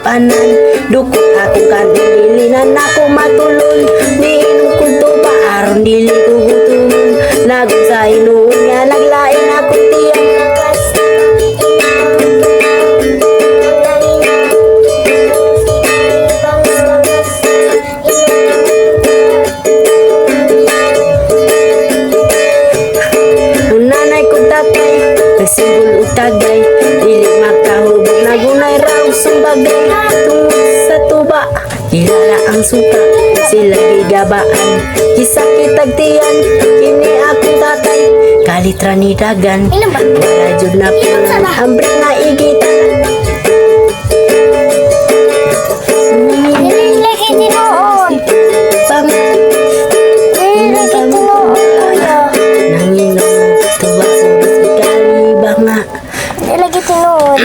tapanan. Dukot akong kanin dili na nako matulon. Niinom ko tuba aron dili ko gutumon. Nagod sa inuon nga naglain akong tiyang lakas. Nanay ko tatay, nagsimbol og tagay, dili makahubog nagunay raw sang bagay. Tungod sa tuba, kilala ang suka, sila gigabaan, gisakit agtiyan, kini akong tatay, kalitra ni dagan, wala jud na hambre nga igitan. Lagi tinuod. Nanginom tuba sa kalibang nga. Lagi tinuod.